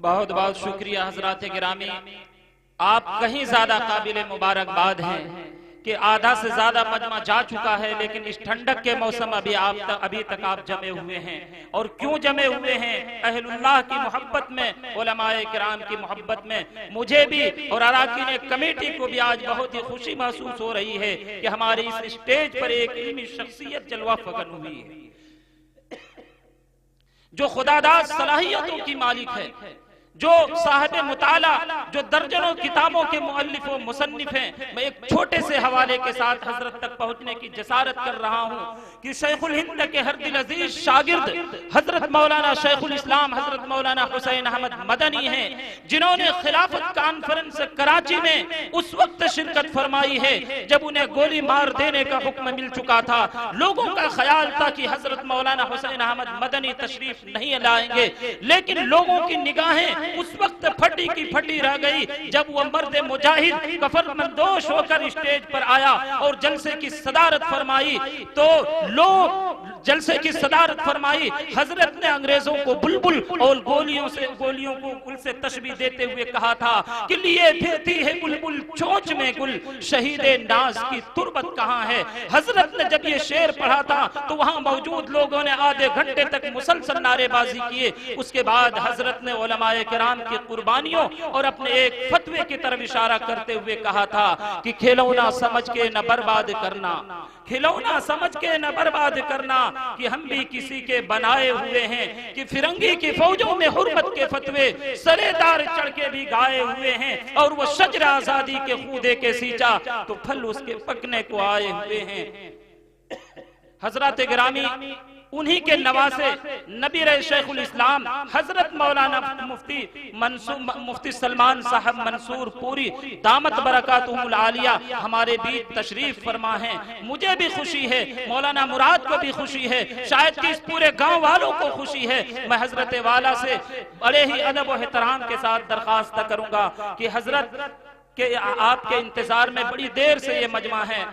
بہت بہت شکریہ حضرات گرامی، آپ کہیں زیادہ قابل مبارکباد ہیں کہ آدھا سے زیادہ مجمع جا چکا ہے، لیکن اس ٹھنڈک کے موسم ابھی تک آپ جمے ہوئے ہیں۔ اور کیوں جمے ہوئے ہیں؟ اہل اللہ کی محبت میں، علماء کرام کی محبت میں مجھے بھی اور اراکین کمیٹی کو بھی آج بہت ہی خوشی محسوس ہو رہی ہے کہ ہماری اس اسٹیج پر ایک علمی شخصیت جلوہ فکن ہوئی ہے، جو خداداد صلاحیتوں کی مالک ہے، جو صاحب مطالعہ، جو درجنوں کتابوں کے مؤلف و مصنف ہیں۔ میں ایک چھوٹے سے حوالے کے ساتھ حضرت تک پہنچنے کی جسارت کر رہا ہوں کہ شیخ الہند کے ہر دل عزیز شاگرد حضرت مولانا شیخ الاسلام حضرت مولانا حسین احمد مدنی ہیں، جنہوں نے خلافت کانفرنس کراچی میں اس وقت شرکت فرمائی ہے جب انہیں گولی مار دینے کا حکم مل چکا تھا۔ لوگوں کا خیال تھا کہ حضرت مولانا حسین احمد مدنی تشریف نہیں لائیں گے، لیکن لوگوں کی نگاہیں اس وقت پھٹی کی پھٹی رہ گئی جب وہ مرد مجاہد کفن مندوش ہو کر اسٹیج پر آیا اور جلسے کی صدارت فرمائی۔ تو لوگ جلسے کی صدارت فرمائی، حضرت نے انگریزوں کو بلبل اور گولیوں کو گل سے تشبیہ دیتے ہوئے کہا تھا کہ لیے پھرتی ہے بلبل چونچ میں گل، شہید ناز کی تربت کہاں ہے۔ حضرت نے جب یہ شعر پڑھا تھا تو وہاں موجود لوگوں نے آدھے گھنٹے تک مسلسل نعرے بازی کیے۔ اس کے بعد حضرت نے علماء کرام کی قربانیوں اور اپنے ایک فتوے کی طرف اشارہ کرتے ہوئے کہا تھا کہ کھلونا سمجھ کے نہ برباد کرنا، کھلونا سمجھ کے نہ برباد کرنا، کہ ہم بھی کسی کے بنائے ہوئے ہیں، کہ فرنگی کی فوجوں میں حرمت کے فتوے سرے دار چڑھ کے بھی گائے ہوئے ہیں، اور وہ شجر آزادی کے خودے کے سیچا تو پھل اس کے پکنے کو آئے ہوئے ہیں۔ حضرات گرامی، انہی کے نواسے نبی رہے شیخ الاسلام حضرت مولانا مفتی سلمان صاحب منصور پوری دامت برکاتہم العالیہ ہمارے بیچ تشریف فرما ہیں۔ مجھے بھی خوشی ہے، مولانا مراد کو بھی خوشی ہے، شاید کہ اس پورے گاؤں والوں کو خوشی ہے۔ میں حضرت والا سے بڑے ہی ادب و احترام کے ساتھ درخواست کروں گا کہ حضرت کہ آپ کے انتظار میں بڑی دیر سے یہ مجمع ہے،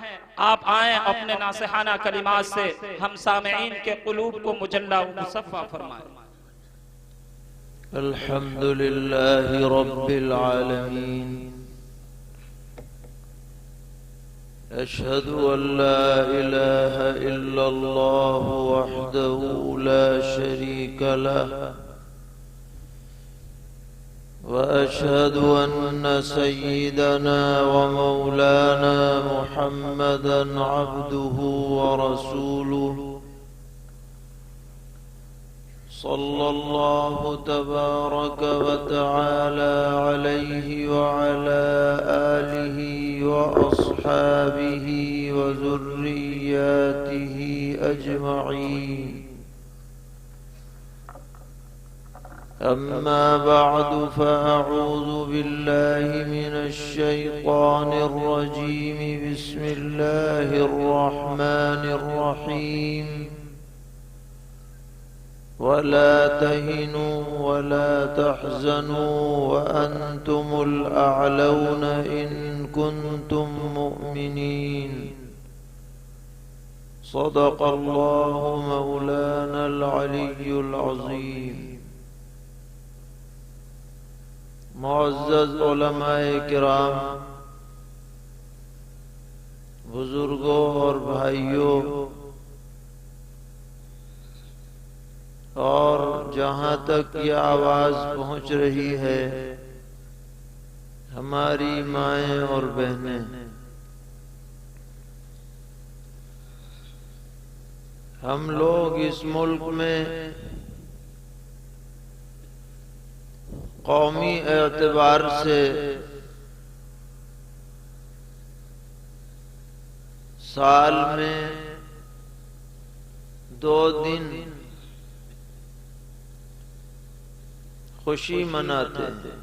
آپ آئیں اپنے ناصحانہ کلمات سے ہم سامعین کے قلوب کو مجلہ و مصفہ فرمائیں۔ الحمدللہ رب العالمین، اشہد ان لا الہ الا اللہ وحدہ لا شریک لہ، وأشهد أن سيدنا ومولانا محمدا عبده ورسوله، صلى الله تبارك وتعالى عليه وعلى آله وأصحابه وذرياته أجمعين. أما بعد فأعوذ بالله من الشيطان الرجيم. بسم الله الرحمن الرحيم. ولا تهنوا ولا تحزنوا وأنتم الأعلون إن كنتم مؤمنين. صدق الله مولانا العلي العظيم. معزز علماء کرام، بزرگوں اور بھائیوں، اور جہاں تک یہ آواز پہنچ رہی ہے ہماری مائیں اور بہنیں، ہم لوگ اس ملک میں قومی اعتبار سے سال میں 2 دن خوشی مناتے ہیں۔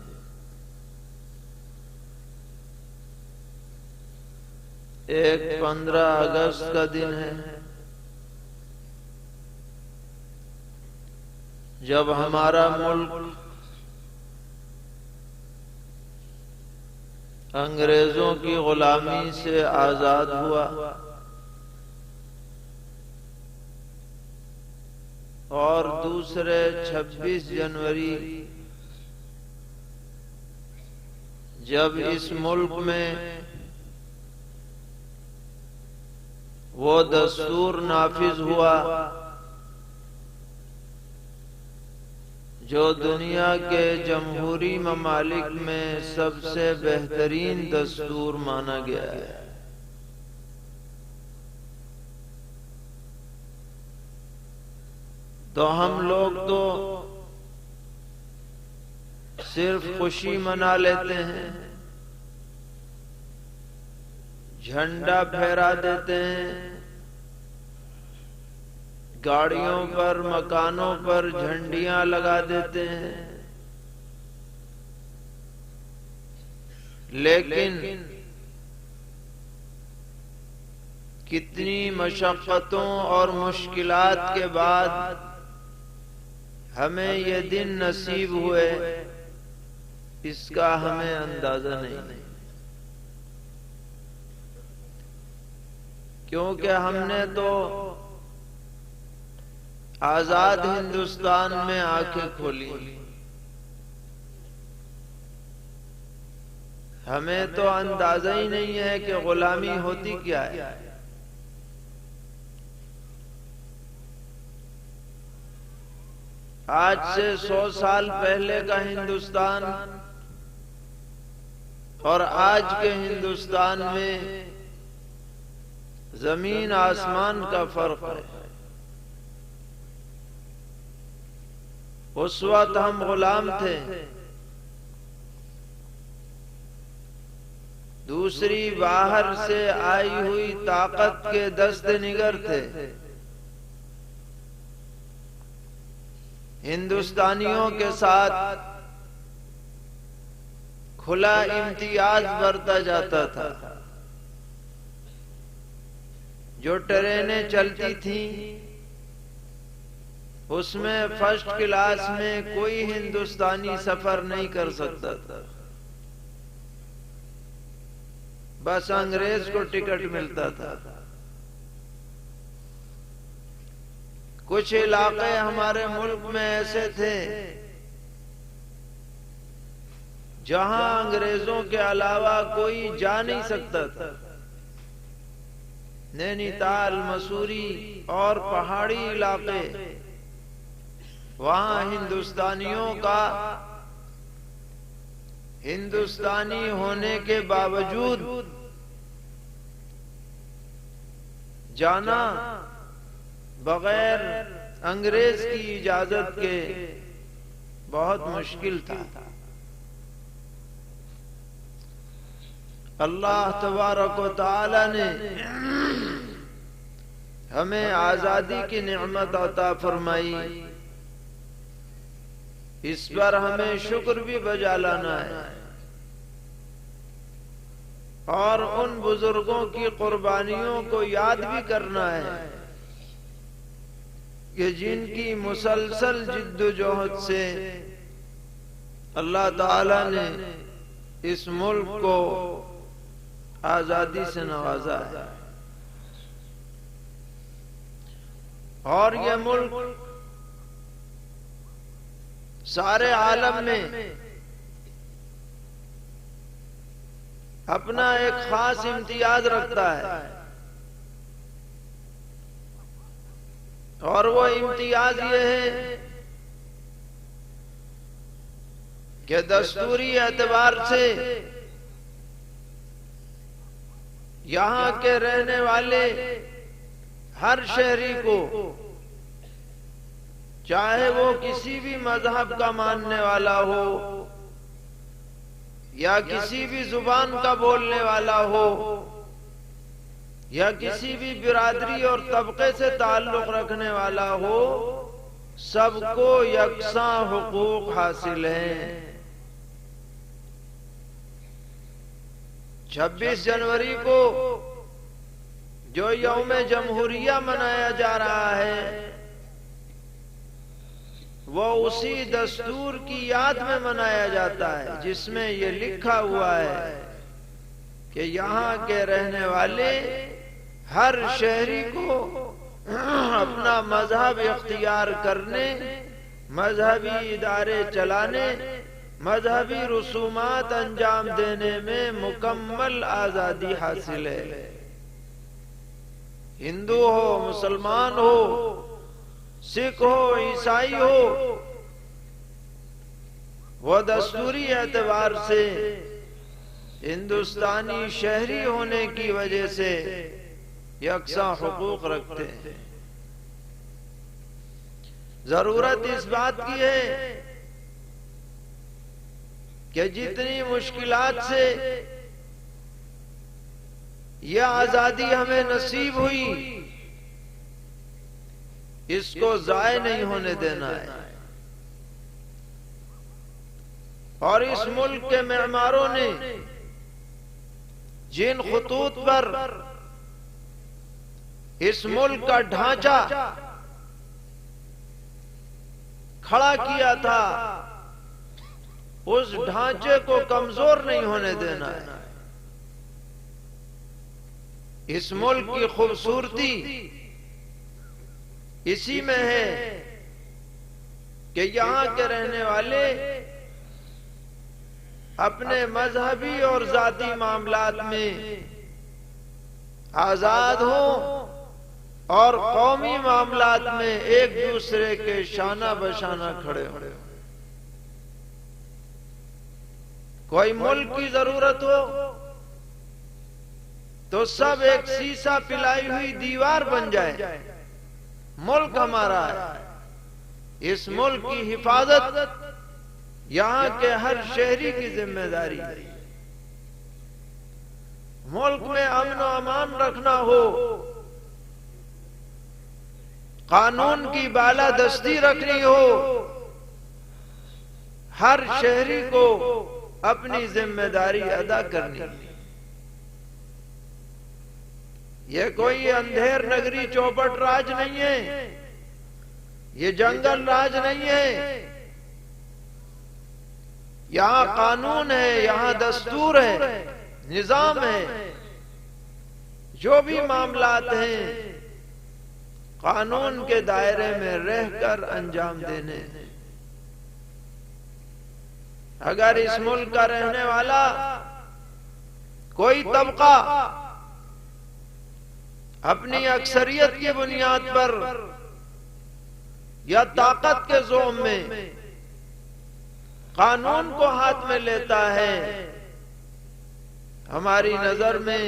ایک 15 اگست کا دن ہے جب ہمارا ملک انگریزوں کی غلامی سے آزاد ہوا، اور دوسرے 26 جنوری جب اس ملک میں وہ دستور نافذ ہوا جو دنیا کے جمہوری ممالک میں سب سے بہترین دستور مانا گیا ہے، تو ہم لوگ تو صرف خوشی منا لیتے ہیں، جھنڈا پھہرا دیتے ہیں، گاڑیوں پر مکانوں پر جھنڈیاں لگا دیتے ہیں، لیکن کتنی مشقتوں اور مشکلات کے بعد ہمیں یہ دن نصیب ہوئے، اس کا ہمیں اندازہ نہیں، کیونکہ ہم نے تو آزاد ہندوستان میں آنکھیں کھولی، ہمیں تو اندازہ ہی نہیں ہے کہ غلامی ہوتی کیا ہے۔ آج سے 100 سال پہلے کا ہندوستان اور آج کے ہندوستان میں زمین آسمان کا فرق ہے۔ اس وقت ہم غلام تھے، دوسری باہر سے آئی ہوئی طاقت کے دست نگر تھے، ہندوستانیوں کے ساتھ کھلا امتیاز برتا جاتا تھا، جو ٹرینیں چلتی تھیں اس میں فرسٹ کلاس میں کوئی ہندوستانی سفر نہیں کر سکتا تھا، بس انگریز کو ٹکٹ ملتا تھا۔ کچھ علاقے ہمارے ملک میں ایسے تھے جہاں انگریزوں کے علاوہ کوئی جا نہیں سکتا تھا، نینی تال، مسوری اور پہاڑی علاقے، وہاں ہندوستانیوں کا ہندوستانی ہونے کے باوجود جانا بغیر انگریز کی اجازت کے بہت مشکل تھا۔ اللہ تبارک و تعالی نے ہمیں آزادی کی نعمت عطا فرمائی، اس پر ہمیں شکر بھی بجا لانا ہے، اور ان بزرگوں کی قربانیوں کو یاد بھی کرنا ہے کہ جن کی مسلسل جد و جہد سے اللہ تعالی نے اس ملک کو آزادی سے نوازا ہے، اور یہ ملک سارے عالم میں اپنا ایک خاص امتیاز رکھتا ہے، اور وہ امتیاز یہ ہے کہ دستوری اعتبار سے یہاں کے رہنے والے ہر شہری کو، چاہے وہ کسی بھی مذہب کا ماننے والا ہو یا کسی بھی زبان کا بولنے والا ہو یا کسی بھی برادری اور طبقے سے تعلق رکھنے والا ہو، سب کو یکساں حقوق حاصل ہیں۔ 26 جنوری کو جو یوم جمہوریہ منایا جا رہا ہے، وہ اسی دستور کی یاد میں منایا جاتا ہے جس میں یہ لکھا ہوا ہے کہ یہاں کے رہنے والے ہر شہری کو اپنا مذہب اختیار کرنے، مذہبی ادارے چلانے، مذہبی رسومات انجام دینے میں مکمل آزادی حاصل ہے۔ ہندو ہو، مسلمان ہو، سکھ ہو، عیسائی ہو، وہ دستوری اعتبار سے ہندوستانی شہری ہونے کی وجہ سے یکساں حقوق رکھتے ہیں۔ ضرورت اس بات کی ہے کہ جتنی مشکلات سے یہ آزادی ہمیں نصیب ہوئی، اس کو ضائع نہیں ہونے دینا ہے، اور اس ملک کے معماروں نے جن خطوط پر اس ملک کا ڈھانچہ کھڑا کیا تھا، اس ڈھانچے کو کمزور نہیں ہونے دینا ہے۔ اس ملک کی خوبصورتی اسی میں ہے کہ یہاں کے رہنے والے اپنے مذہبی اور ذاتی معاملات میں آزاد ہوں اور قومی معاملات میں ایک دوسرے کے شانہ بشانہ کھڑے ہوں۔ کوئی ملک کی ضرورت ہو تو سب ایک سیسا پلائی ہوئی دیوار بن جائے۔ ملک ہمارا ہے، اس ملک کی حفاظت یہاں کے ہر شہری کی ذمہ داری ہے۔ ملک میں امن و امان رکھنا ہو، قانون کی بالادستی رکھنی ہو، ہر شہری کو اپنی ذمہ داری ادا کرنی ہے۔ یہ کوئی اندھیر نگری چوپٹ راج نہیں ہے، یہ جنگل راج نہیں ہے، یہاں قانون ہے، یہاں دستور ہے، نظام ہے۔ جو بھی معاملات ہیں قانون کے دائرے میں رہ کر انجام دینے۔ اگر اس ملک کا رہنے والا کوئی طبقہ اپنی اکثریت کی بنیاد پر یا طاقت کے زوم میں قانون کو ہاتھ میں لیتا ہے، ہماری نظر میں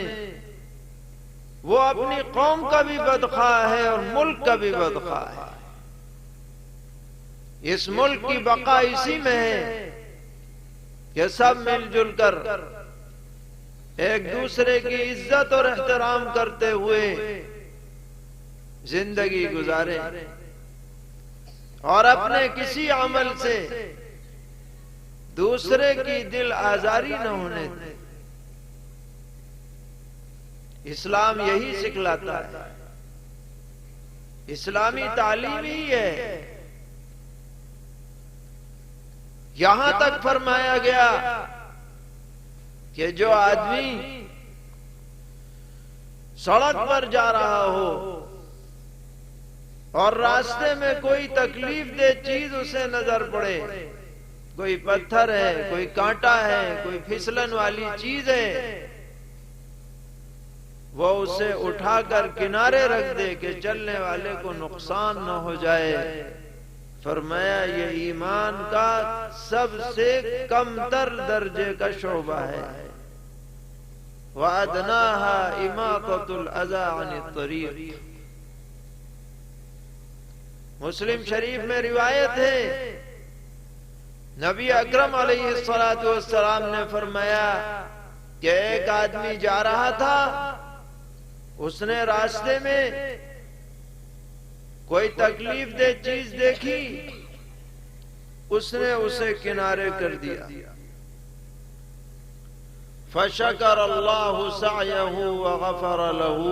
وہ اپنی قوم کا بھی بدخواہ ہے اور ملک کا بھی بدخواہ ہے۔ اس ملک کی بقا اسی میں ہے کہ سب مل جل کر ایک دوسرے کی عزت اور احترام کرتے ہوئے زندگی گزارے اور اپنے کسی عمل سے دوسرے کی دل آزاری نہ ہونے دے۔ اسلام یہی سکھلاتا ہے، اسلامی تعلیم ہی ہے۔ یہاں تک فرمایا گیا کہ جو آدمی سڑک پر جا رہا ہو اور راستے میں کوئی تکلیف دہ چیز اسے نظر پڑے، کوئی پتھر ہے، کوئی کانٹا ہے، کوئی پھسلن والی چیز ہے، وہ اسے اٹھا کر کنارے رکھ دے کہ چلنے والے کو نقصان نہ ہو جائے۔ فرمایا یہ ایمان کا سب سے کم تر درجے کا شعبہ ہے۔ وَأَدْنَاهَا إِمَاطَةُ الْأَذَى عَنِ الطَّرِيقِ۔ مسلم شریف میں روایت ہے، نبی اکرم علیہ الصلوۃ والسلام نے فرمایا کہ ایک آدمی جا رہا تھا، اس نے راستے میں کوئی تکلیف دہ چیز دیکھی، اس نے اسے کنارے کر دیا۔ فشکر اللہ سعیہ وغفر له،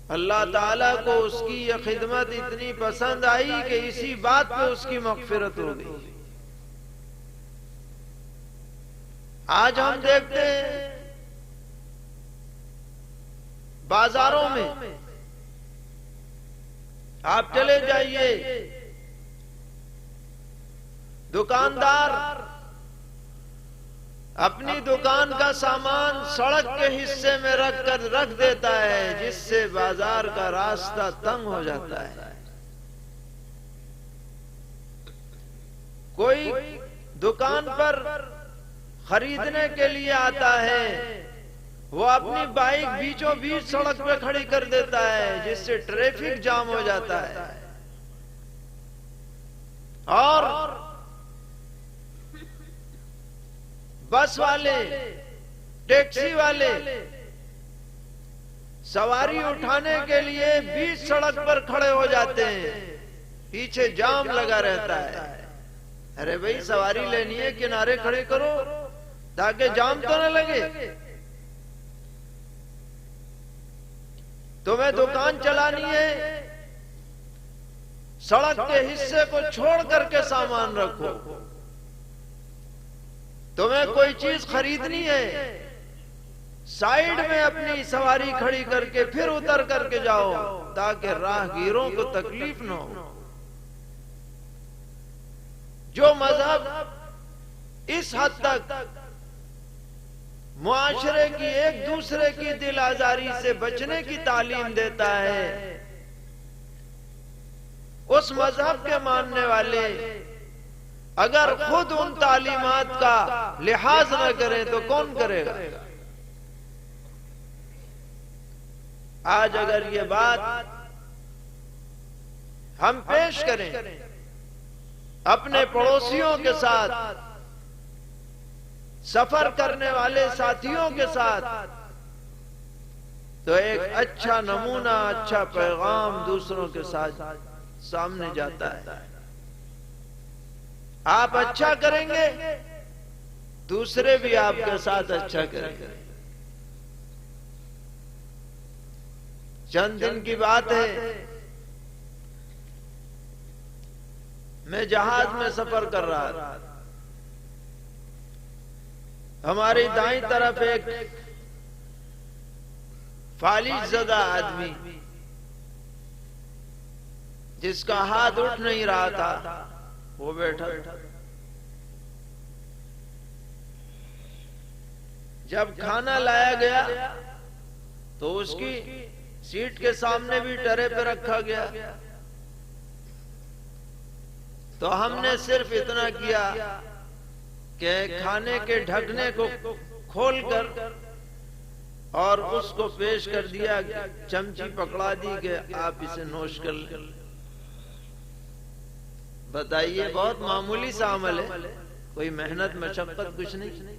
اللہ تعالیٰ کو اس کی یہ خدمت اتنی پسند آئی کہ اسی بات پہ اس کی مغفرت ہو گئی۔ آج ہم دیکھتے ہیں بازاروں میں آپ چلے جائیے، دکاندار اپنی دکان کا سامان سڑک کے حصے میں رکھ دیتا ہے، جس سے بازار کا راستہ تنگ ہو جاتا ہے۔ کوئی دکان پر خریدنے کے لیے آتا ہے، وہ اپنی بائک بیچوں بیچ سڑک پہ کھڑی کر دیتا ہے، جس سے ٹریفک جام ہو جاتا ہے۔ اور بس والے، ٹیکسی والے سواری اٹھانے کے لیے بیچ سڑک پر کھڑے ہو جاتے ہیں، پیچھے جام لگا رہتا ہے۔ ارے بھائی سواری لینی ہے، کنارے کھڑے کرو تاکہ جام تو نہ لگے۔ تمہیں دکان چلانی ہے، سڑک کے حصے کو چھوڑ کر کے سامان رکھو۔ تمہیں کوئی چیز خریدنی ہے، سائیڈ میں اپنی سواری کھڑی کر کے پھر اتر کر کے جاؤ تاکہ راہگیروں کو تکلیف نہ ہو۔ جو مذہب اس حد تک معاشرے کی ایک دوسرے کی دل آزاری سے بچنے کی تعلیم دیتا ہے، اس مذہب کے ماننے والے اگر خود ان تعلیمات کا لحاظ نہ کریں تو کون کرے گا؟ آج اگر یہ بات ہم پیش کریں اپنے پڑوسیوں کے ساتھ، سفر کرنے والے ساتھیوں کے ساتھ، تو ایک اچھا نمونہ، اچھا پیغام دوسروں کے ساتھ سامنے جاتا ہے۔ آپ اچھا کریں گے، دوسرے بھی آپ کے ساتھ اچھا کریں گے۔ چند دن کی بات ہے، میں جہاز میں سفر کر رہا تھا۔ ہماری دائیں طرف ایک فالج زدہ آدمی جس کا ہاتھ اٹھ نہیں رہا تھا، وہ بیٹھا تھا۔ جب کھانا لایا گیا تو اس کی سیٹ کے سامنے بھی ٹرے پہ رکھا گیا، تو ہم نے صرف اتنا کیا کہ کھانے کے ڈھکنے کو کھول کر اور اس کو پیش کر دیا، چمچی پکڑا دی کہ آپ اسے نوش کر لیں۔ بتائیے، بہت معمولی سا عمل ہے، کوئی محنت مشقت کچھ نہیں،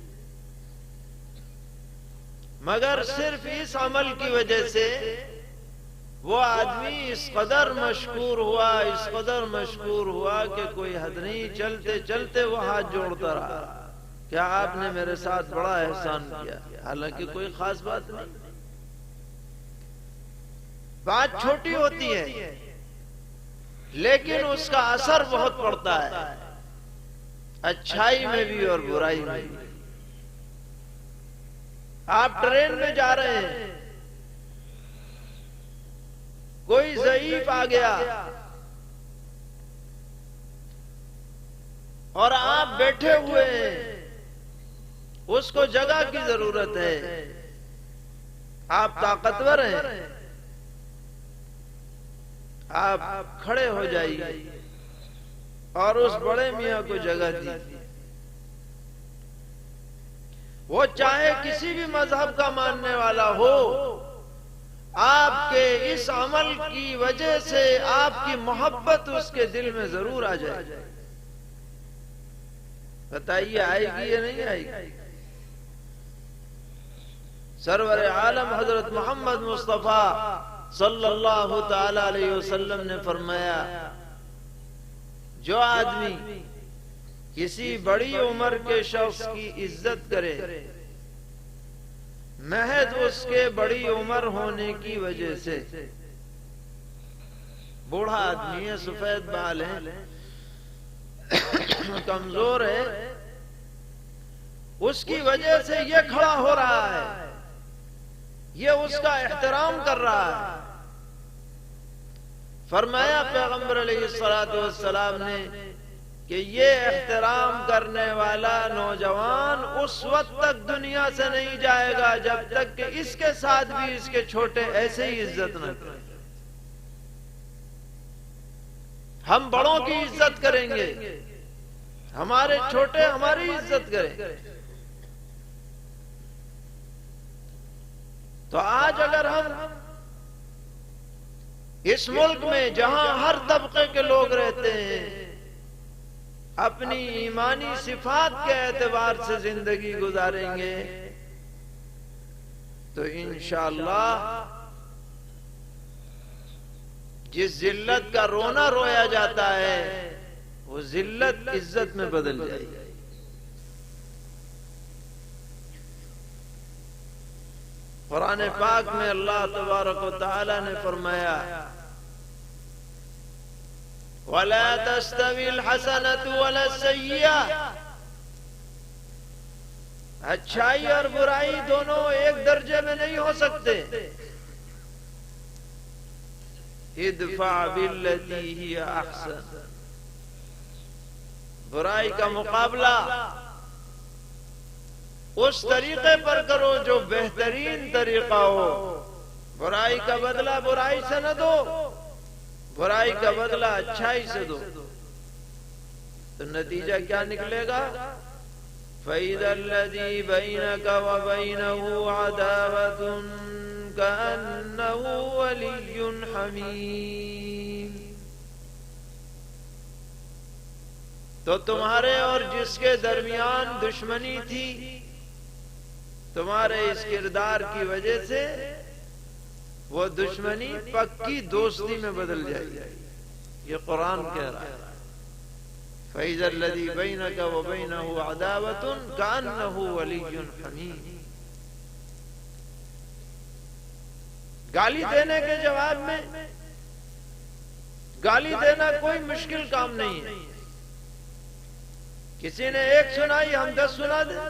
مگر صرف اس عمل کی وجہ سے وہ آدمی اس قدر مشکور ہوا کہ کوئی حد نہیں، چلتے چلتے وہ ہاتھ جوڑتا رہا کہ آپ نے میرے ساتھ بڑا احسان کیا، حالانکہ کوئی خاص بات نہیں۔ بات چھوٹی ہوتی ہے لیکن اس کا اثر بہت پڑتا ہے، اچھائی میں بھی اور برائی میں بھی۔ آپ ٹرین میں جا رہے ہیں، کوئی ضعیف آ گیا اور آپ بیٹھے ہوئے ہیں، اس کو جگہ کی ضرورت ہے، آپ طاقتور ہیں، آپ کھڑے ہو جائیے اور اس بڑے میاں کو جگہ دیجیے۔ وہ چاہے کسی بھی مذہب کا ماننے والا ہو، آپ کے اس عمل کی وجہ سے آپ کی محبت اس کے دل میں ضرور آ جائے۔ بتائیے آئے گی یا نہیں آئے گی؟ سرور عالم حضرت محمد مصطفیٰ صلی اللہ تعالی علیہ وسلم نے فرمایا، جو آدمی کسی بڑی عمر کے شخص کی عزت کرے محض اس کے بڑی عمر ہونے کی وجہ سے، بوڑھا آدمی ہے، سفید بال ہے، کمزور ہے، اس کی وجہ سے یہ کھڑا ہو رہا ہے، یہ اس کا احترام کر رہا ہے۔ فرمایا پیغمبر علیہ الصلوۃ والسلام نے، کہ یہ احترام کرنے والا نوجوان اس وقت تک دنیا سے نہیں جائے گا جب تک کہ اس کے ساتھ بھی اس کے چھوٹے ایسے ہی عزت نہ کریں۔ ہم بڑوں کی عزت کریں گے، ہمارے چھوٹے ہماری عزت کریں۔ تو آج اگر ہم اس ملک میں جہاں ہر طبقے کے لوگ رہتے ہیں اپنی ایمانی صفات کے اعتبار سے زندگی گزاریں گے تو انشاءاللہ جس ذلت کا رونا رویا جاتا ہے وہ ذلت عزت میں بدل جائے گی۔ قرآن پاک میں اللہ تبارک و تعالی نے فرمایا وَلَا تَسْتَوِي الْحَسَنَةُ وَلَا السَّيِّئَةُ، اچھائی اور برائی دونوں ایک درجے میں نہیں ہو سکتے۔ ادفع بالتي هي احسن، برائی کا مقابلہ اس طریقے پر کرو جو بہترین طریقہ ہو۔ برائی کا بدلہ برائی سے نہ دو، برائی کا بدلہ اچھائی سے دو، تو نتیجہ کیا نکلے گا؟ فَإِذَا الَّذِي بَيْنَكَ وَبَيْنَهُ عَدَاوَةٌ كَأَنَّهُ وَلِيٌّ حَمِيمٌ، تو تمہارے اور جس کے درمیان دشمنی تھی تمہارے اس کردار کی وجہ سے وہ دشمنی پکی دوستی میں بدل جائے گی۔ یہ قرآن کہہ رہا ہے فَإِذَا الَّذِي بَيْنَكَ وَبَيْنَهُ عَدَاوَةٌ كَأَنَّهُ وَلِيٌّ حَمِيمٌ۔ گالی دینے کے جواب میں گالی دینا کوئی مشکل کام نہیں ہے، کسی نے ایک سنائی ہم 10 سنا دیں،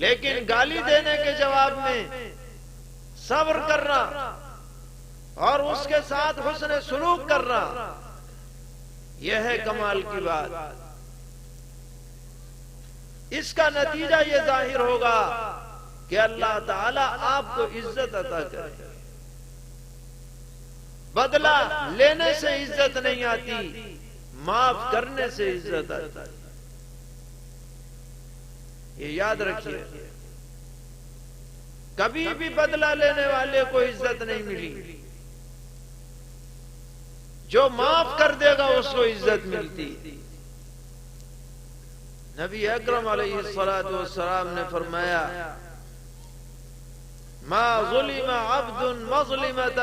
لیکن گالی دینے کے جواب میں صبر کرنا اور اس کے ساتھ حسن سلوک کرنا، یہ ہے کمال کی بات۔ اس کا نتیجہ یہ ظاہر ہوگا کہ اللہ تعالی آپ کو عزت عطا کرے۔ بدلہ لینے سے عزت نہیں آتی، معاف کرنے سے عزت آتی ہے۔ یہ یاد رکھیے، کبھی بھی بدلہ لینے والے کو عزت نہیں ملی، جو معاف کر دے گا اس کو عزت ملتی۔ نبی اکرم علیہ الصلوۃ والسلام نے فرمایا ما ظلم عبد مظلمة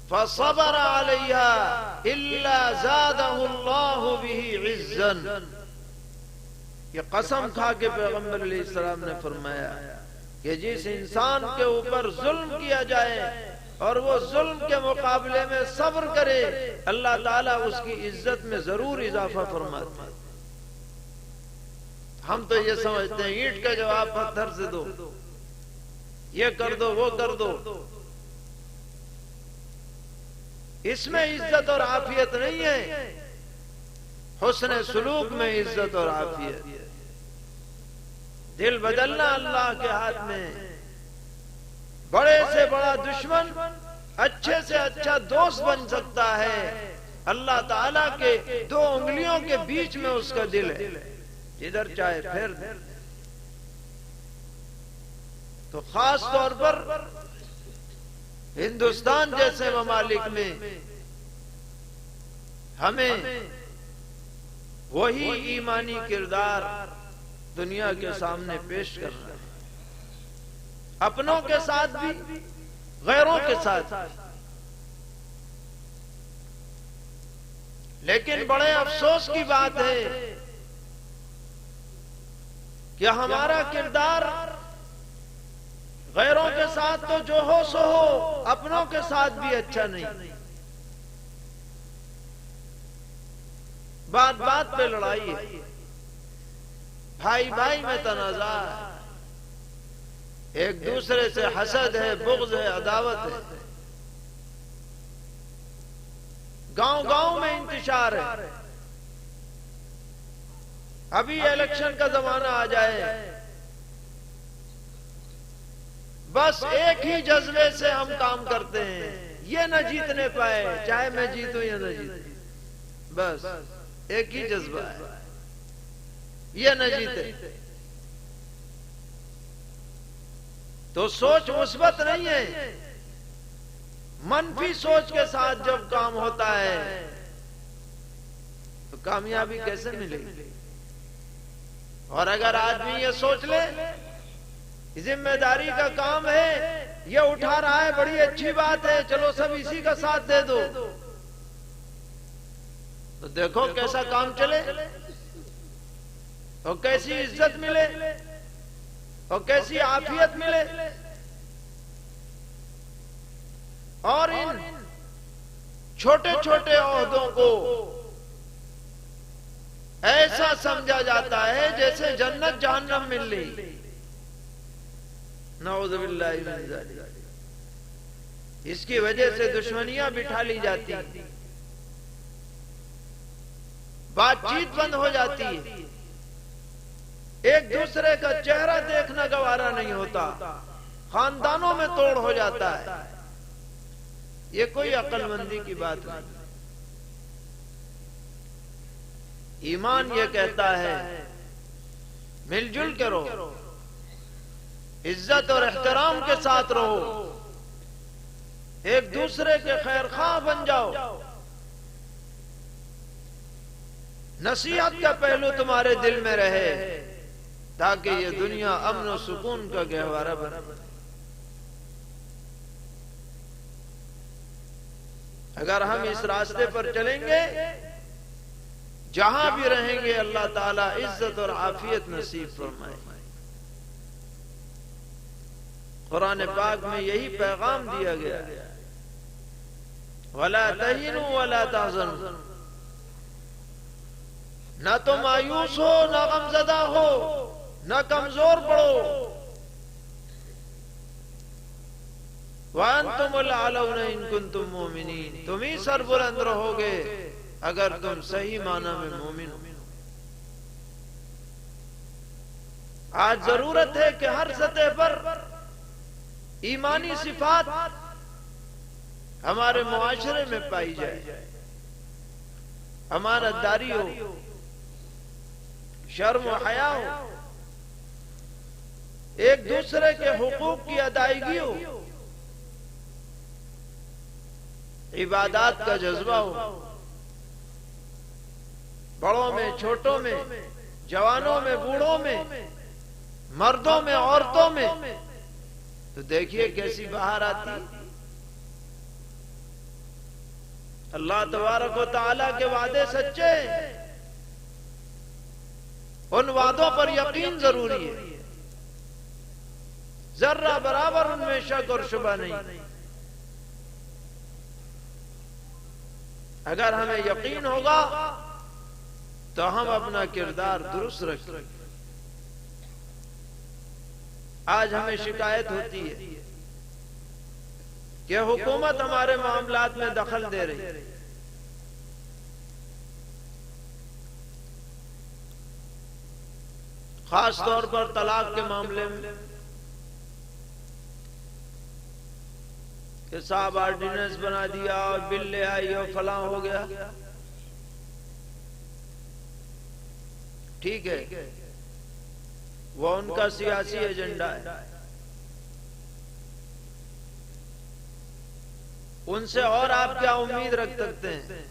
فصبر عليها الا زاده الله به عزا، یہ قسم کھا کے پیغمبر علیہ السلام نے فرمایا کہ جس انسان کے اوپر ظلم کیا جائے اور وہ ظلم کے مقابلے میں صبر کرے اللہ تعالیٰ اس کی عزت میں ضرور اضافہ فرماتا ہے۔ ہم تو یہ سمجھتے ہیں اینٹ کا جواب پتھر سے دو، یہ کر دو وہ کر دو، اس میں عزت اور عافیت نہیں ہے، حسن سلوک میں عزت اور عافیت۔ دل بدلنا اللہ کے ہاتھ میں، بڑے سے بڑا دشمن اچھے سے اچھا دوست بن سکتا ہے اللہ تعالیٰ کے 2 انگلیوں کے بیچ میں اس کا دل ہے، جدھر چاہے پھیر دے۔ تو خاص طور پر ہندوستان جیسے ممالک میں ہمیں وہی ایمانی کردار دنیا کے سامنے پیش کرنا ہے، اپنوں کے ساتھ بھی غیروں کے ساتھ۔ لیکن بڑے افسوس کی بات ہے کہ ہمارا کردار غیروں کے ساتھ تو جو ہو سو ہو، اپنوں کے ساتھ بھی اچھا نہیں۔ بات بات پہ لڑائی ہے، بھائی بھائی میں تنازع ہے، ایک دوسرے سے حسد ہے، بغض ہے، عداوت ہے۔ گاؤں گاؤں میں انتشار ہے. ابھی الیکشن کا زمانہ آ جائے بس ایک ہی جذبے سے ہم کام کرتے ہیں، یہ نہ جیتنے پائے چاہے میں جیتوں یا نہ جیتوں، بس ایک ہی جذبہ ہے، یہ نہ جیتے. تو سوچ مثبت نہیں ہے. منفی سوچ کے ساتھ جب کام ہوتا ہے تو کامیابی کیسے ملے گی؟ اور اگر آدمی یہ سوچ لے ذمہ داری کا کام ہے، یہ اٹھا رہا ہے، بڑی اچھی بات ہے، چلو سب اسی کا ساتھ دے دو، تو دیکھو کیسا کام چلے اور کیسی عزت ملے اور کیسی عافیت ملے. اور ان چھوٹے چھوٹے عہدوں کو ایسا سمجھا جاتا ہے جیسے جنت جہنم مل رہی. نعوذ باللہ من ذالک. اس کی وجہ سے دشمنیاں بٹھا لی جاتی ہیں، بات چیت بند ہو جاتی ہے، ایک دوسرے کا چہرہ دیکھنا گوارا نہیں ہوتا، خاندانوں میں توڑ ہو جاتا ہے. یہ کوئی عقل مندی کی بات نہیں. ایمان یہ کہتا ہے مل جل کے رہو، عزت اور احترام کے ساتھ رہو، ایک دوسرے کے خیر خواہ بن جاؤ، نصیحت کا پہلو تمہارے دل میں رہے تاکہ یہ دنیا امن و سکون کا گہوارہ بنے. اگر ہم اس راستے پر چلیں گے جہاں بھی رہیں گے اللہ تعالیٰ عزت اور عافیت نصیب فرمائے. قرآن پاک میں یہی پیغام دیا گیا ہے وَلَا تَهِنُوا وَلَا تَحْزَنُوا. نہ تو مایوس ہو، نہ غمزدہ ہو، نہ کمزور پڑو. وَأَنْتُمُ الْأَعْلَوْنَ إِن كُنتُم مُؤْمِنِينَ. تم ہی سربلند رہو گے اگر تم صحیح معنی میں مومن ہو. آج ضرورت ہے کہ ہر سطح پر ایمانی صفات ہمارے معاشرے میں پائی جائے. امانت داری ہو، شرم و حیا ہو، ایک دوسرے کے حقوق کی ادائیگی ہو، عبادات کا جذبہ ہو. بڑوں میں، چھوٹوں میں، جوانوں میں، بوڑھوں میں، مردوں میں، عورتوں میں. تو دیکھیے کیسی بہار آتی. اللہ تبارک و تعالیٰ کے وعدے سچے، ان وعدوں پر یقین ضروری ہے، ذرہ برابر ان میں شک اور شبہ نہیں. اگر ہمیں یقین ہوگا تو ہم اپنا کردار درست رکھیں. آج ہمیں شکایت ہوتی ہے کہ حکومت ہمارے معاملات میں دخل دے رہی ہے. خاص طور پر طلاق کے معاملے میں کہ صاحب آرڈیننس بنا دیا اور بل لے آئی اور فلاں ہو گیا. ٹھیک ہے، وہ ان کا سیاسی ایجنڈا ہے، ان سے اور آپ کیا امید رکھ سکتے ہیں.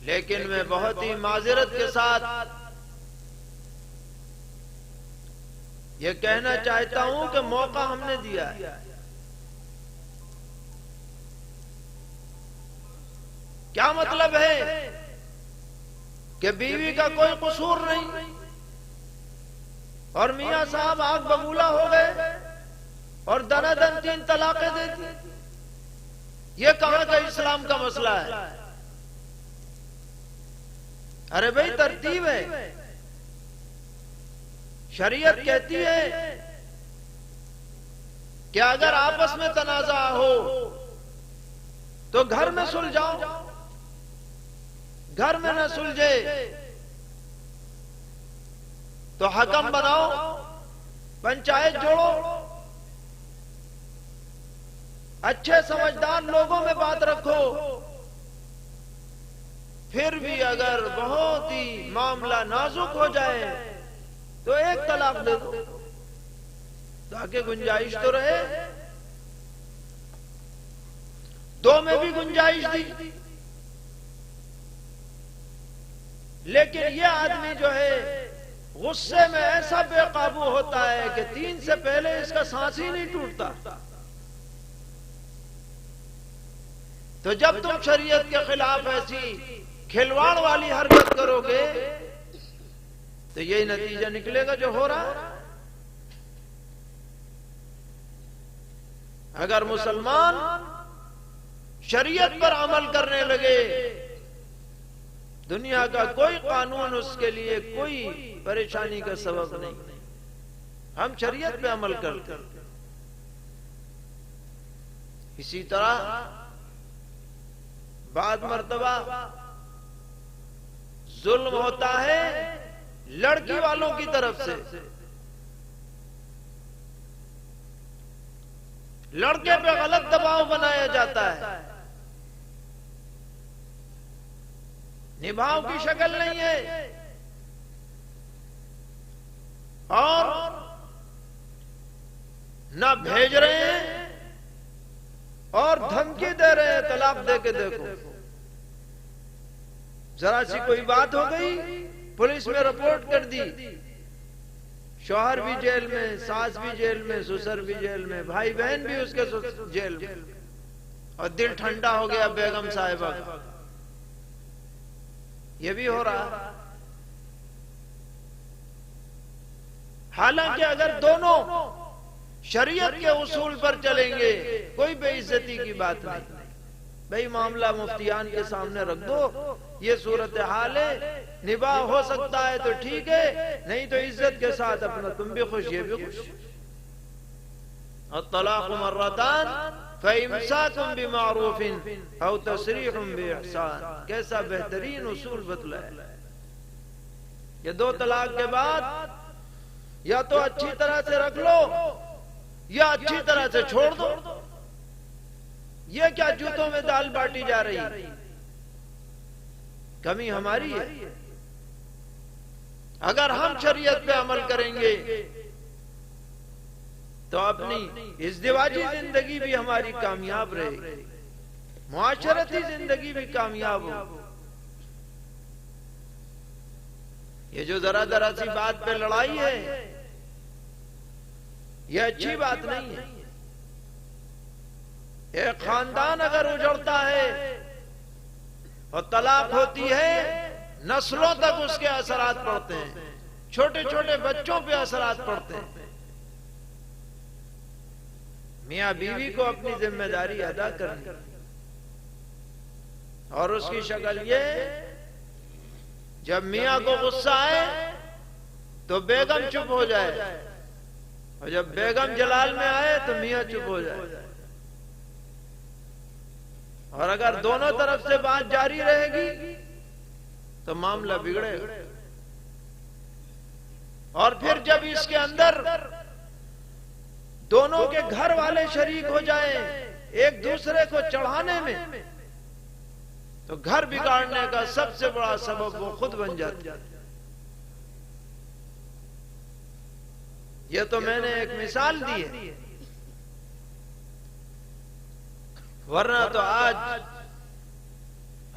لیکن میں بہت ہی معذرت کے ساتھ یہ کہنا چاہتا ہوں کہ موقع ہم نے دیا ہے. کیا مطلب ہے کہ بیوی کا کوئی قصور نہیں اور میاں صاحب آگ بگولا ہو گئے اور دنا دن 3 طلاقیں دے دی. یہ کہاں کا اسلام کا مسئلہ ہے؟ ارے بھائی ترتیب ہے. شریعت کہتی ہے کہ اگر آپس میں تنازع ہو تو گھر میں سلجھاؤ، گھر میں نہ سلجھے تو حکم بناؤ، پنچایت جوڑو، اچھے سمجھدار لوگوں میں بات رکھو۔ پھر بھی اگر بہت ہی معاملہ نازک ہو جائے تو ایک طلاق دے دو تاکہ گنجائش تو رہے۔ دو میں بھی گنجائش دی، لیکن یہ آدمی جو ہے غصے میں ایسا بے قابو ہوتا ہے کہ 3 سے پہلے اس کا سانس ہی نہیں ٹوٹتا۔ تو جب تم شریعت کے خلاف ایسی کھلواڑ والی حرکت کرو گے تو یہی نتیجہ نکلے گا جو ہو رہا ہے۔ اگر مسلمان شریعت پر عمل کرنے لگے، دنیا کا کوئی قانون اس کے لیے کوئی پریشانی کا سبب نہیں۔ ہم شریعت پہ عمل کرتے ہیں۔ اسی طرح بعض مرتبہ ظلم ہوتا ہے لڑکی والوں کی طرف سے، لڑکے پہ غلط دباؤ بنایا جاتا ہے، نبھاؤ کی شکل نہیں ہے، اور نہ بھیج رہے ہیں اور دھمکی دے رہے ہیں طلاق دے کے دیکھو۔ ذرا سی کوئی بات ہو گئی پولیس میں رپورٹ کر دی، شوہر بھی جیل میں، ساس بھی جیل میں، سسر بھی جیل میں، بھائی بہن بھی اس کے جیل میں، اور دل ٹھنڈا ہو گیا بیگم صاحبہ کا۔ یہ بھی ہو رہا ہے۔ حالانکہ اگر دونوں شریعت کے اصول پر چلیں گے کوئی بے عزتی کی بات نہیں۔ بھئی معاملہ مفتیان کے سامنے رکھ دو، یہ صورتحال ہے، نباہ ہو سکتا ہے تو ٹھیک ہے، نہیں تو عزت کے ساتھ اپنا تم بھی خوش یہ بھی خوش۔ الطلاق مرتان فَإِمْسَاكٌ بِمَعْرُوفٍ أَوْ تَسْرِيحٌ بِإِحْسَانٍ۔ کیسا بہترین اصول بتلا ہے۔ یہ 2 طلاق کے بعد یا تو اچھی طرح سے رکھ لو یا اچھی طرح سے چھوڑ دو۔ یہ کیا جوتوں میں دال باٹی جا رہی، کمی ہماری ہے۔ اگر ہم شریعت پہ عمل کریں گے تو اپنی ازدواجی زندگی بھی ہماری کامیاب رہے گی، معاشرتی زندگی بھی کامیاب ہو۔ یہ جو ذرا ذرا سی بات پہ لڑائی ہے یہ اچھی بات نہیں ہے۔ ایک خاندان اگر اجڑتا ہے اور طلاق ہوتی ہے، نسلوں تک اس کے اثرات پڑتے ہیں، چھوٹے چھوٹے بچوں پہ اثرات پڑتے ہیں۔ میاں بیوی کو اپنی ذمہ داری ادا کرنی، اور اس کی شکل یہ، جب میاں کو غصہ آئے تو بیگم چپ ہو جائے، اور جب بیگم جلال میں آئے تو میاں چپ ہو جائے۔ اور اگر دونوں طرف سے بات جاری رہے گی تو معاملہ بگڑے گا۔ اور پھر جب اس کے اندر دونوں کے گھر والے شریک ہو جائیں ایک دوسرے کو چڑھانے میں، تو گھر بگاڑنے کا سب سے بڑا سبب وہ خود بن جاتا ہے۔ یہ تو میں نے ایک مثال دی ہے، ورنہ تو آج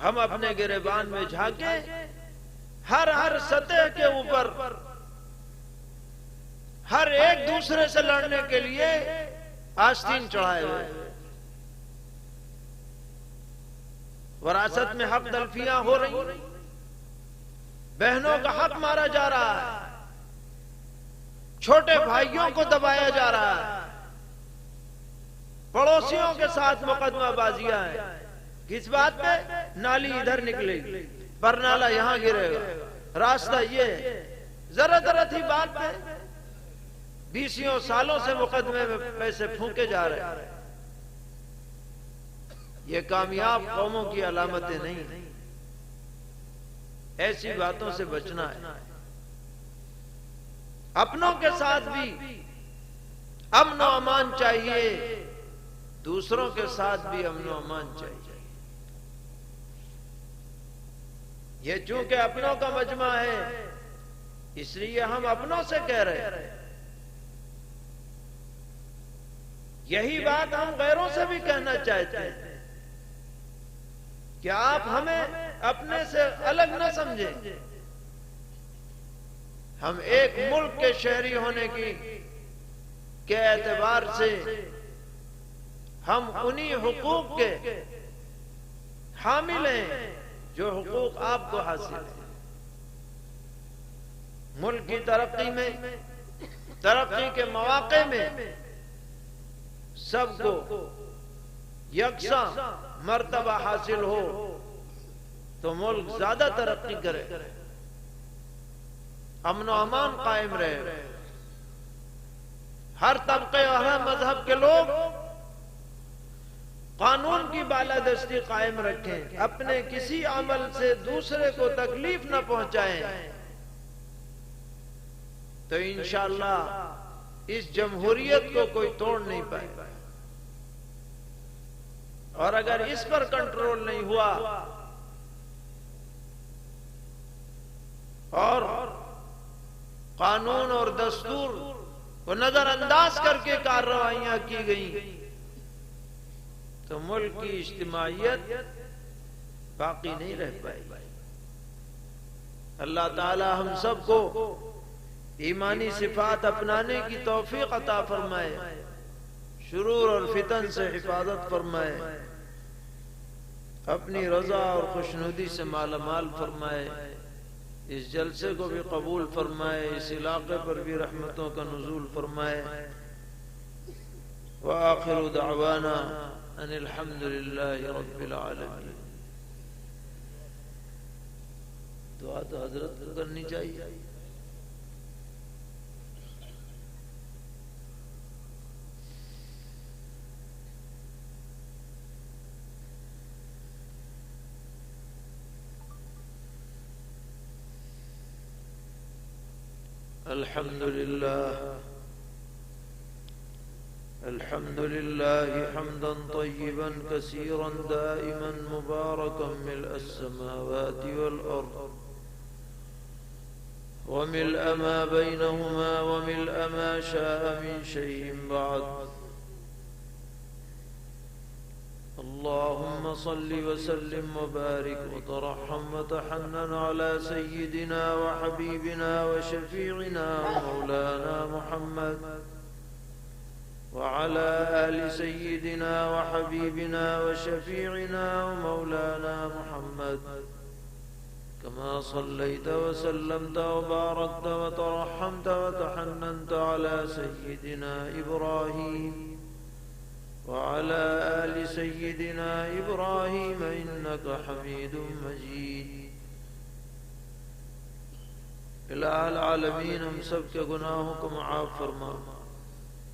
ہم اپنے گریبان میں جھانکے ہر سطح کے اوپر ہر ایک دوسرے سے لڑنے کے لیے آستین چڑھائے ہوئے، وراثت میں حق تلفیاں ہو رہی، بہنوں کا حق مارا جا رہا ہے، چھوٹے بھائیوں کو دبایا جا رہا ہے، پڑوسیوں کے ساتھ مقدمہ بازیاں ہیں۔ کس بات پہ؟ نالی ادھر نکلے گی، پر نالا یہاں گرے گا، راستہ یہ ہے۔ ذرا ذرا تھی بات پہ 20 سالوں سے مقدمے میں پیسے پھونکے جا رہے ہیں۔ یہ کامیاب قوموں کی علامتیں نہیں ہیں۔ ایسی باتوں سے بچنا ہے۔ اپنوں کے ساتھ بھی امن و امان چاہیے، دوسروں کے ساتھ بھی امن و امان چاہیے۔ یہ چونکہ اپنوں کا مجمع ہے اس لیے ہم اپنوں سے کہہ رہے ہیں، یہی بات ہم غیروں سے بھی کہنا چاہتے ہیں کہ آپ ہمیں اپنے سے الگ نہ سمجھیں۔ ہم ایک ملک کے شہری ہونے کے اعتبار سے ہم انہی حقوق کے حامل ہیں جو حقوق آپ کو حاصل ہیں۔ ملک کی ترقی میں، ترقی کے مواقع میں سب کو یکساں مرتبہ حاصل ہو تو ملک زیادہ ترقی کرے، امن و امان قائم رہے، ہر طبقے اور ہر مذہب کے لوگ قانون کی بالادستی قائم رکھیں، اپنے کسی عمل سے دوسرے کو تکلیف نہ پہنچائیں، تو انشاءاللہ اس جمہوریت کو کوئی توڑ نہیں پائے گا۔ اور اگر اس پر کنٹرول نہیں ہوا اور قانون اور دستور کو نظر انداز کر کے کارروائیاں کی گئیں تو ملک کی اجتماعیت باقی نہیں رہ پائے گی۔ اللہ تعالی ہم سب کو ایمانی صفات اپنانے کی توفیق عطا فرمائے، شرور اور فتن سے حفاظت فرمائے، اپنی رضا اور خوشنودی سے مالا مال فرمائے، اس جلسے کو بھی قبول فرمائے، اس علاقے پر بھی رحمتوں کا نزول فرمائے۔ وآخر دعوانا ان الحمد للہ رب العالمین۔ دعا تو حضرت کو کرنی چاہیے۔ الحمد لله حمدا طيبا كثيرا دائما مباركا ملء السماوات والأرض وملء ما بينهما وملء ما شاء من شيء بعد۔ اللهم صل وسلم وبارك وترحم وتحنن على سيدنا وحبيبنا وشفيعنا ومولانا محمد وعلى آل سيدنا وحبيبنا وشفيعنا ومولانا محمد كما صليت وسلمت وباركت وترحمت وتحننت على سيدنا إبراهيم وعلى آل سيدنا إبراهيم إنك حميد مجيد۔ الہ العالمین ہم سب کے گناہوں کو معاف فرما،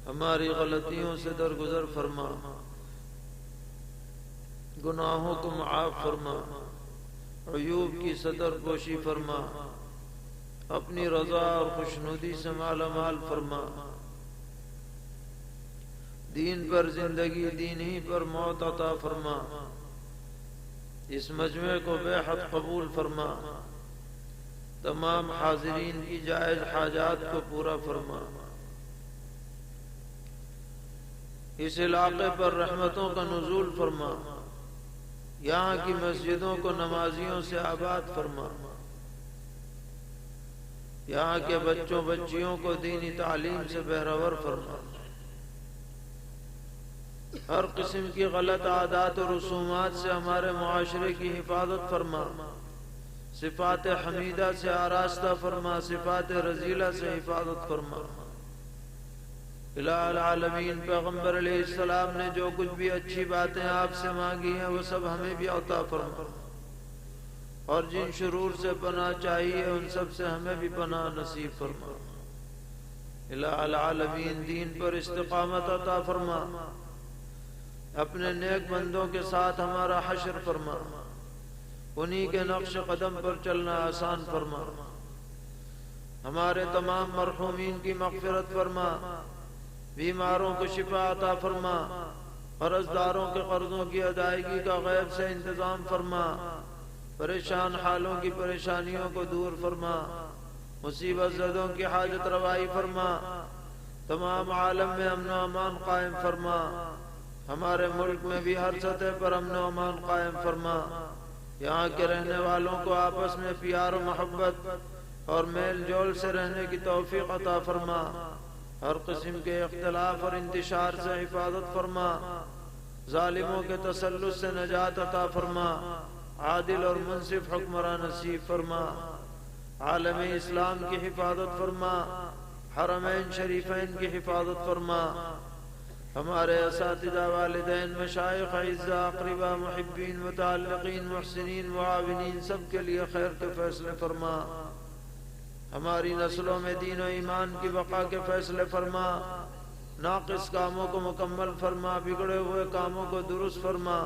ہماری غلطیوں سے درگزر فرما، گناہوں کو معاف فرما، عیوب کی ستر پوشی فرما، اپنی رضا اور خوشنودی سے مالا مال فرما، دین پر زندگی، دین ہی پر موت عطا فرما، اس مجمع کو بے حد قبول فرما، تمام حاضرین کی جائز حاجات کو پورا فرما، اس علاقے پر رحمتوں کا نزول فرما، یہاں کی مسجدوں کو نمازیوں سے آباد فرما، یہاں کے بچوں بچیوں کو دینی تعلیم سے بہرور فرما، ہر قسم کی غلط عادات و رسومات سے ہمارے معاشرے کی حفاظت فرما، صفات حمیدہ سے آراستہ فرما، صفات رذیلہ سے حفاظت فرما۔ الہ العالمین پیغمبر علیہ السلام نے جو کچھ بھی اچھی باتیں آپ سے مانگی ہیں وہ سب ہمیں بھی عطا فرما، اور جن شرور سے پناہ چاہیے ان سب سے ہمیں بھی پناہ نصیب فرما۔ الہ العالمین دین پر استقامت عطا فرما، اپنے نیک بندوں کے ساتھ ہمارا حشر فرما، انہی کے نقش قدم پر چلنا آسان فرما، ہمارے تمام مرحومین کی مغفرت فرما، بیماروں کو شفا عطا فرما، قرض داروں کے قرضوں کی ادائیگی کا غیب سے انتظام فرما، پریشان حالوں کی پریشانیوں کو دور فرما، مصیبت زدوں کی حاجت روائی فرما، تمام عالم میں امن و امان قائم فرما، ہمارے ملک میں بھی ہر سطح پر امن و امان قائم فرما، یہاں کے رہنے والوں کو آپس میں پیار و محبت اور میل جول سے رہنے کی توفیق عطا فرما، ہر قسم کے اختلاف اور انتشار سے حفاظت فرما، ظالموں کے تسلط سے نجات عطا فرما، عادل اور منصف حکمران نصیب فرما، عالم اسلام کی حفاظت فرما، حرمین شریفین کی حفاظت فرما، ہمارے اساتذہ، والدین، مشائخ، اعزاء، اقرباء، محبین، متعلقین، محسنین، معاونین سب کے لیے خیر کے فیصلے فرما، ہماری نسلوں میں دین و ایمان کی بقا کے فیصلے فرما، ناقص کاموں کو مکمل فرما، بگڑے ہوئے کاموں کو درست فرما،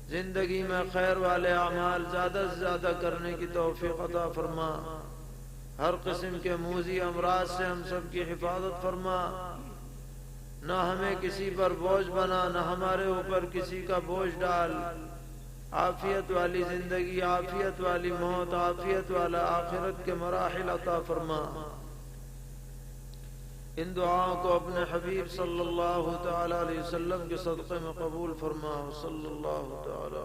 زندگی میں خیر والے اعمال زیادہ سے زیادہ کرنے کی توفیق عطا فرما، ہر قسم کے موذی امراض سے ہم سب کی حفاظت فرما، نہ ہمیں کسی پر بوجھ بنا، نہ ہمارے اوپر کسی کا بوجھ ڈال، عافیت والی زندگی، عافیت والی موت، عافیت والا آخرت کے مراحل عطا فرما، ان دعاؤں کو اپنے حبیب صلی اللہ تعالی علیہ وسلم کے صدقے میں قبول فرما، صلی اللہ تعالی